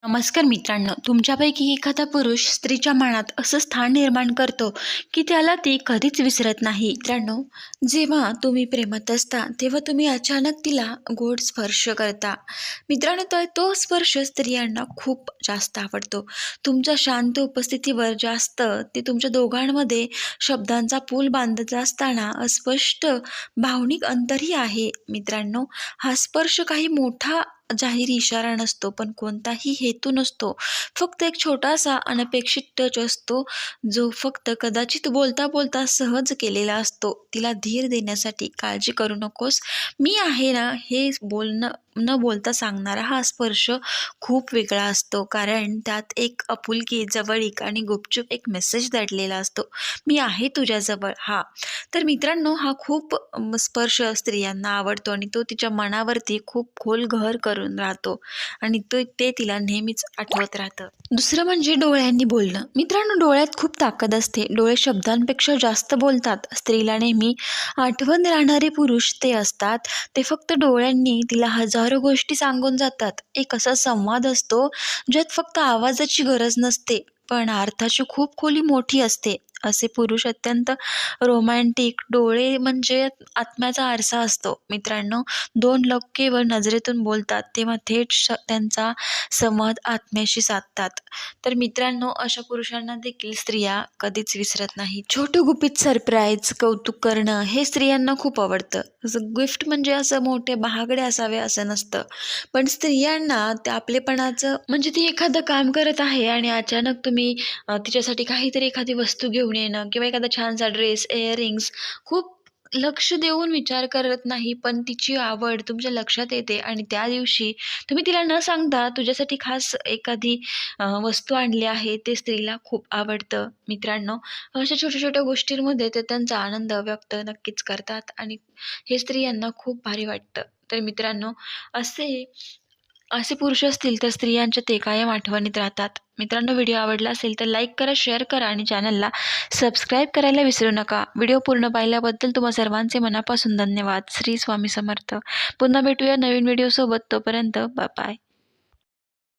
नमस्कार मित्रांनो, तुमच्यापैकी एखादा पुरुष स्त्रीच्या मनात असं स्थान निर्माण करतो की त्याला ती कधीच विसरत नाही. मित्रांनो, जेव्हा तुम्ही प्रेमात असता तेव्हा तुम्ही अचानक तिला गोड स्पर्श करता. मित्रांनो, तो स्पर्श स्त्रियांना खूप जास्त आवडतो. तुमच्या शांत उपस्थितीवर जास्त ते तुमच्या दोघांमध्ये शब्दांचा पूल बांधत असताना अस्पष्ट भावनिक अंतरही आहे. मित्रांनो, हा स्पर्श काही मोठा जाहीर इशारा नसतो, पण कोणताही हेतू नसतो. फक्त एक छोटासा अनपेक्षित टच असतो, जो फक्त कदाचित बोलता बोलता सहज केलेला असतो. तिला धीर देण्यासाठी "काळजी करू नकोस, मी आहे ना" हे बोलणं न बोलता सांगणारा हा स्पर्श खूप वेगळा असतो, कारण त्यात एक आपुलकी, जवळीक आणि गुपचूप एक मेसेज दडलेला असतो, "मी आहे तुझ्याजवळ." तर मित्रांनो, हा खूप स्पर्श स्त्रियांना आवडतो आणि तो तिच्या मनावरती खूप खोल घर करून राहतो आणि ते तिला नेहमीच आठवत राहतं. दुसरं म्हणजे डोळ्यांनी बोलणं. मित्रांनो, डोळ्यात खूप ताकद असते. डोळे शब्दांपेक्षा जास्त बोलतात. स्त्रीला नेहमी आठवण राहणारे पुरुष ते असतात. ते फक्त डोळ्यांनी तिला हजारो गोष्टी सांगून जातात. एक असा संवाद असतो ज्यात फक्त आवाजाची गरज नसते, पण अर्थाची खूप खोली मोठी असते. असे पुरुष अत्यंत रोमॅन्टिक. डोळे म्हणजे आत्म्याचा आरसा असतो. मित्रांनो, दोन लोक केवळ नजरेतून बोलतात तेव्हा थेट त्यांचा संवाद आत्म्याशी साधतात. तर मित्रांनो, अशा पुरुषांना देखील स्त्रिया कधीच विसरत नाहीत. छोटं गुपित सरप्राईज, कौतुक करणं हे स्त्रियांना खूप आवडतं. गिफ्ट म्हणजे असं मोठे महागडे असावे असं नसतं, पण स्त्रियांना त्या आपलेपणाचं म्हणजे ती एखादं काम करत आहे आणि अचानक तुम्ही तिच्यासाठी काहीतरी एखादी वस्तू घेऊन येणं किंवा एखादा छानसा ड्रेस, इअरिंग्स खूप लक्ष देऊन विचार करत नाही, पण तिची आवड तुमच्या लक्षात येते आणि त्या दिवशी तुम्ही तिला न सांगता तुझ्यासाठी खास एखादी वस्तू आणली आहे, ते स्त्रीला खूप आवडतं. मित्रांनो, अशा छोट्या-छोट्या गोष्टींमध्ये ते त्यांचा आनंद व्यक्त नक्कीच करतात आणि हे स्त्रियांना खूप भारी वाटतं. तर मित्रांनो, असे असे पुरुष असतील तर स्त्रियांच्या ते कायम आठवणीत राहतात. मित्रांनो, व्हिडिओ आवडला असेल तर लाईक करा, शेअर करा आणि चॅनलला सबस्क्राईब करायला विसरू नका. व्हिडिओ पूर्ण पाहिल्याबद्दल तुम्हा सर्वांचे मनापासून धन्यवाद. श्री स्वामी समर्थ. पुन्हा भेटूया नवीन व्हिडिओसोबत. तोपर्यंत बाय बाय.